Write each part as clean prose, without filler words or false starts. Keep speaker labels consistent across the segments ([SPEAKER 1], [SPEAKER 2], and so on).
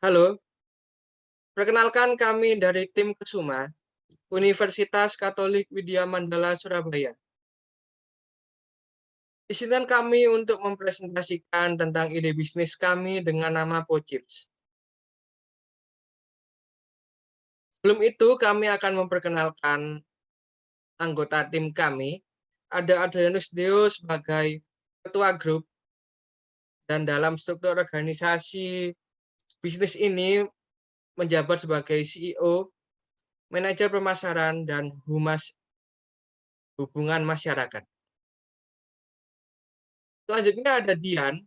[SPEAKER 1] Halo, perkenalkan kami dari tim Kesuma, Universitas Katolik Widya Mandala Surabaya. Izinkan kami untuk mempresentasikan tentang ide bisnis kami dengan nama Pochips. Sebelum itu, kami akan memperkenalkan anggota tim kami. Ada Adrianus Deo sebagai ketua grup, dan dalam struktur organisasi bisnis ini menjabat sebagai CEO, manajer pemasaran, dan humas hubungan masyarakat. Selanjutnya ada Dian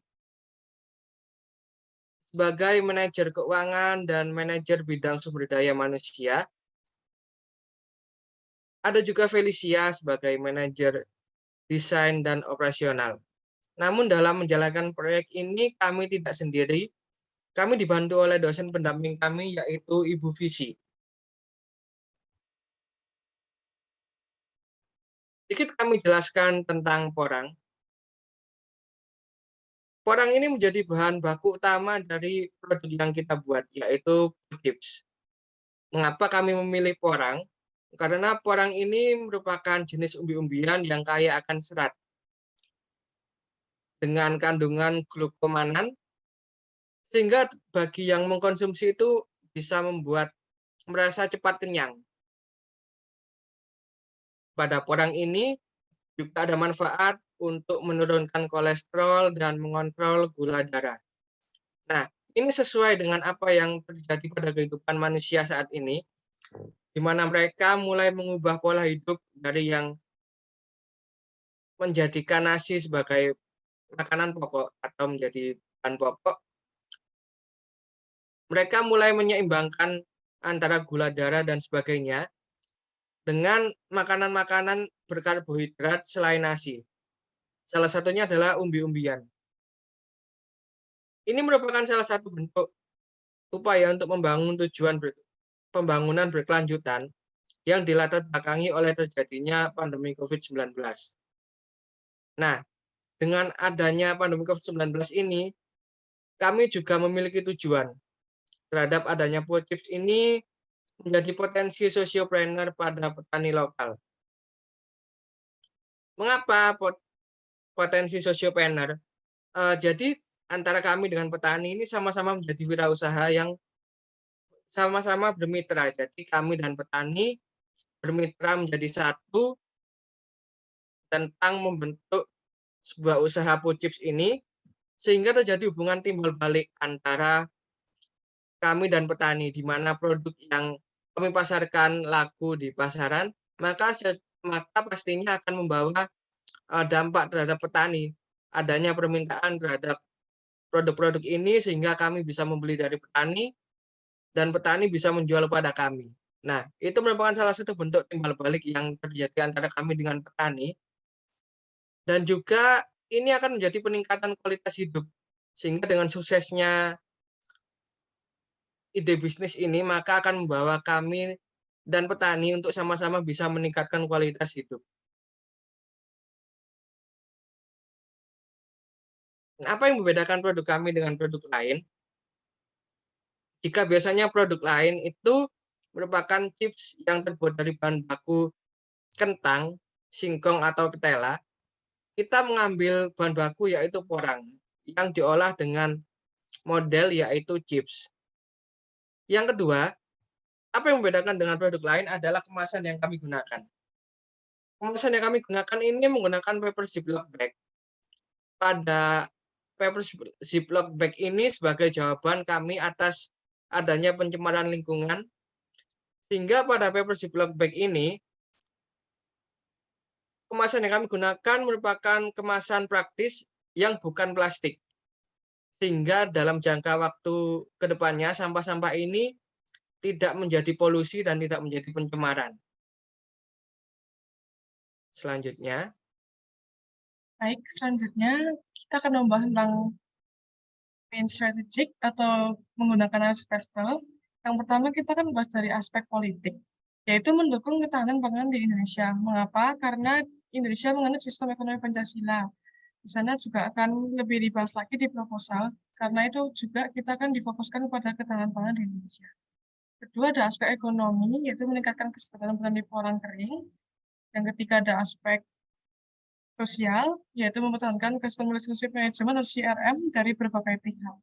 [SPEAKER 1] sebagai manajer keuangan dan manajer bidang sumber daya manusia. Ada juga Felicia sebagai manajer desain dan operasional. Namun dalam menjalankan proyek ini kami tidak sendiri. Kami dibantu oleh dosen pendamping kami yaitu Ibu Visi. Sedikit kami jelaskan tentang porang. Porang ini menjadi bahan baku utama dari produk yang kita buat, yaitu chips. Mengapa kami memilih porang? Karena porang ini merupakan jenis umbi-umbian yang kaya akan serat dengan kandungan glukomanan, sehingga bagi yang mengkonsumsi itu bisa membuat merasa cepat kenyang. Pada porang ini juga ada manfaat untuk menurunkan kolesterol dan mengontrol gula darah. Nah, ini sesuai dengan apa yang terjadi pada kehidupan manusia saat ini, di mana mereka mulai mengubah pola hidup dari yang menjadikan nasi sebagai makanan pokok atau menjadi bahan pokok. Mereka mulai menyeimbangkan antara gula darah dan sebagainya dengan makanan-makanan berkarbohidrat selain nasi. Salah satunya adalah umbi-umbian. Ini merupakan salah satu bentuk upaya untuk membangun tujuan pembangunan berkelanjutan yang dilatar belakangi oleh terjadinya pandemi COVID-19. Nah, dengan adanya pandemi COVID-19 ini, kami juga memiliki tujuan terhadap adanya Pochips ini menjadi potensi sosiopreneur pada petani lokal. Mengapa potensi sosiopreneur? Jadi antara kami dengan petani ini sama-sama menjadi wirausaha yang sama-sama bermitra. Jadi kami dan petani bermitra menjadi satu tentang membentuk sebuah usaha Pochips ini, sehingga terjadi hubungan timbal balik antara kami dan petani, di mana produk yang kami pasarkan laku di pasaran, maka pastinya akan membawa dampak terhadap petani. Adanya permintaan terhadap produk-produk ini sehingga kami bisa membeli dari petani dan petani bisa menjual pada kami. Nah, itu merupakan salah satu bentuk timbal balik yang terjadi antara kami dengan petani, dan juga ini akan menjadi peningkatan kualitas hidup. Sehingga dengan suksesnya ide bisnis ini, maka akan membawa kami dan petani untuk sama-sama bisa meningkatkan kualitas hidup. Apa yang membedakan produk kami dengan produk lain? Jika biasanya produk lain itu merupakan chips yang terbuat dari bahan baku kentang, singkong, atau ketela, kita mengambil bahan baku yaitu porang yang diolah dengan model yaitu chips. Yang kedua, apa yang membedakan dengan produk lain adalah kemasan yang kami gunakan. Kemasan yang kami gunakan ini menggunakan paper ziplock bag. Pada paper ziplock bag ini sebagai jawaban kami atas adanya pencemaran lingkungan, sehingga pada paper ziplock bag ini, kemasan yang kami gunakan merupakan kemasan praktis yang bukan plastik. Sehingga dalam jangka waktu ke depannya sampah-sampah ini tidak menjadi polusi dan tidak menjadi pencemaran. Selanjutnya,
[SPEAKER 2] Baik, selanjutnya kita akan membahas tentang main strategic atau menggunakan aspek pastel. Yang pertama kita akan bahas dari aspek politik, yaitu mendukung ketahanan pangan di Indonesia. Mengapa? Karena Indonesia menganut sistem ekonomi Pancasila. Di sana juga akan lebih dibahas lagi di proposal, karena itu juga kita kan difokuskan pada ketahanan pangan di Indonesia. Kedua ada aspek ekonomi, yaitu meningkatkan kesejahteraan petani porang kering. Yang ketiga ada aspek sosial, yaitu mempertahankan Customer Relationship Management atau CRM dari berbagai pihak.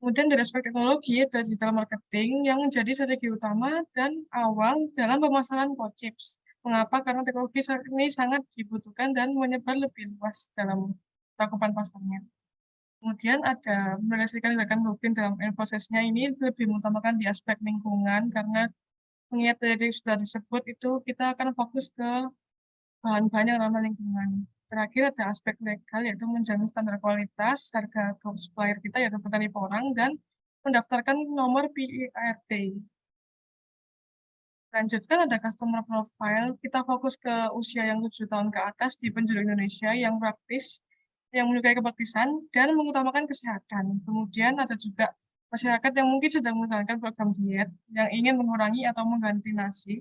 [SPEAKER 2] Kemudian dari aspek teknologi, ada digital marketing yang menjadi strategi utama dan awal dalam pemasaran POCIPS. Mengapa? Karena teknologi ini sangat dibutuhkan dan menyebar lebih luas dalam cakupan pasarnya. Kemudian ada merealisasikan gerakan blueprint dalam prosesnya ini lebih mengutamakan di aspek lingkungan, karena mengingat tadi sudah disebut itu kita akan fokus ke bahan-bahan yang ramah lingkungan. Terakhir ada aspek legal, yaitu menjamin standar kualitas, harga ke supplier kita, yaitu petani porang, dan mendaftarkan nomor PIRT. Lanjutkan ada customer profile, kita fokus ke usia yang 7 tahun ke atas di penjuru Indonesia yang praktis, yang menyukai kepraktisan, dan mengutamakan kesehatan. Kemudian ada juga masyarakat yang mungkin sedang menjalankan program diet, yang ingin mengurangi atau mengganti nasi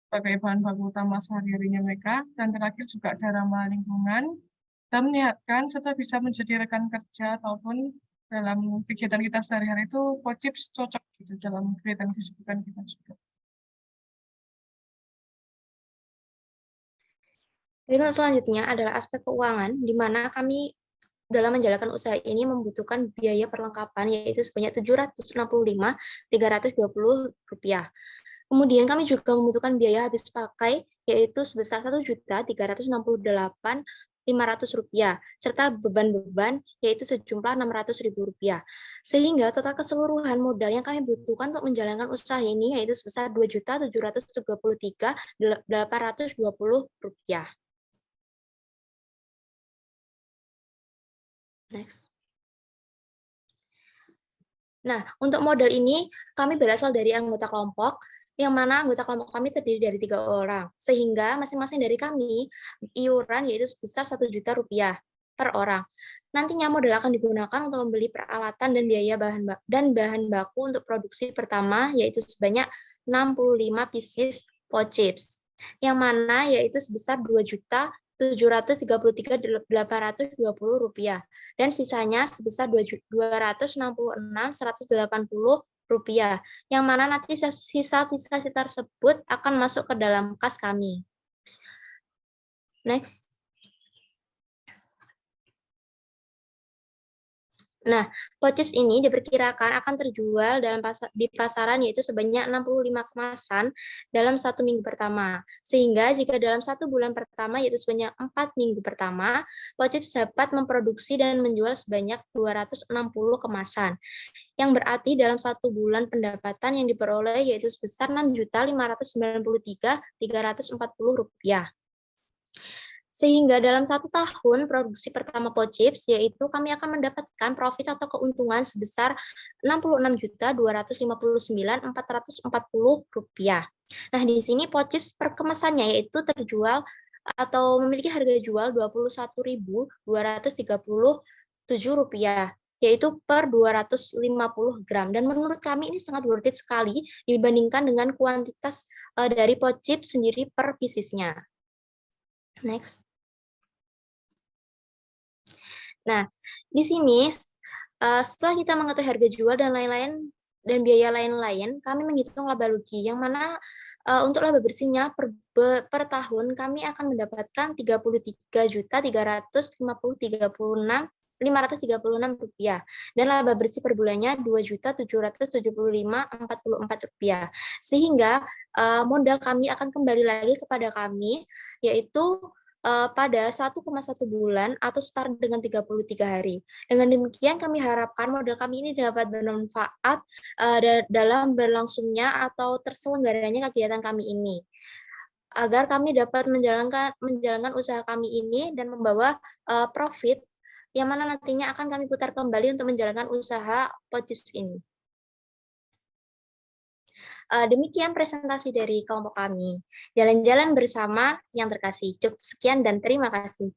[SPEAKER 2] sebagai bahan baku utama sehari-harinya mereka, dan terakhir juga ada ramah lingkungan, dan menyehatkan serta bisa menjadi rekan kerja ataupun dalam kegiatan kita sehari-hari itu POCIPS cocok gitu dalam kegiatan kesibukan kita juga.
[SPEAKER 3] Berikut selanjutnya adalah aspek keuangan, di mana kami dalam menjalankan usaha ini membutuhkan biaya perlengkapan, yaitu sebanyak Rp765.320. Kemudian kami juga membutuhkan biaya habis pakai, yaitu sebesar Rp1.368.500, serta beban-beban, yaitu sejumlah Rp600.000. Sehingga total keseluruhan modal yang kami butuhkan untuk menjalankan usaha ini, yaitu sebesar Rp2.733.820. Next. Nah, untuk modal ini kami berasal dari anggota kelompok, yang mana anggota kelompok kami terdiri dari 3 orang, sehingga masing-masing dari kami iuran yaitu sebesar Rp1.000.000 per orang. Nantinya modal akan digunakan untuk membeli peralatan dan biaya bahan baku untuk produksi pertama, yaitu sebanyak 65 pieces POCIPS, yang mana yaitu sebesar Rp2.733.820, dan sisanya sebesar Rp266.180, yang mana nanti sisa-sisa tersebut akan masuk ke dalam kas kami. Next. Nah, POCIPS ini diperkirakan akan terjual di pasaran yaitu sebanyak 65 kemasan dalam 1 minggu pertama. Sehingga jika dalam 1 bulan pertama yaitu sebanyak 4 minggu pertama, POCIPS dapat memproduksi dan menjual sebanyak 260 kemasan. Yang berarti dalam 1 bulan pendapatan yang diperoleh yaitu sebesar Rp6.593.340. Sehingga dalam 1 tahun produksi pertama POCIPS, yaitu kami akan mendapatkan profit atau keuntungan sebesar Rp66.259.440. Nah, di sini POCIPS per kemasannya yaitu terjual atau memiliki harga jual Rp21.237, yaitu per 250 gram. Dan menurut kami ini sangat worth it sekali dibandingkan dengan kuantitas dari POCIPS sendiri per piecesnya. Next. Nah, di sini setelah kita mengetahui harga jual dan lain-lain dan biaya lain-lain, kami menghitung laba rugi, yang mana untuk laba bersihnya per tahun kami akan mendapatkan Rp33.536.536 dan laba bersih per bulannya Rp2.775.44. Sehingga modal kami akan kembali lagi kepada kami, yaitu pada 1,1 bulan atau setara dengan 33 hari. Dengan demikian kami harapkan modal kami ini dapat bermanfaat dalam berlangsungnya atau terselenggaranya kegiatan kami ini, agar kami dapat menjalankan usaha kami ini dan membawa profit yang mana nantinya akan kami putar kembali untuk menjalankan usaha POCIPS ini. Demikian presentasi dari kelompok kami. Jalan-jalan bersama yang terkasih. Cukup sekian dan terima kasih.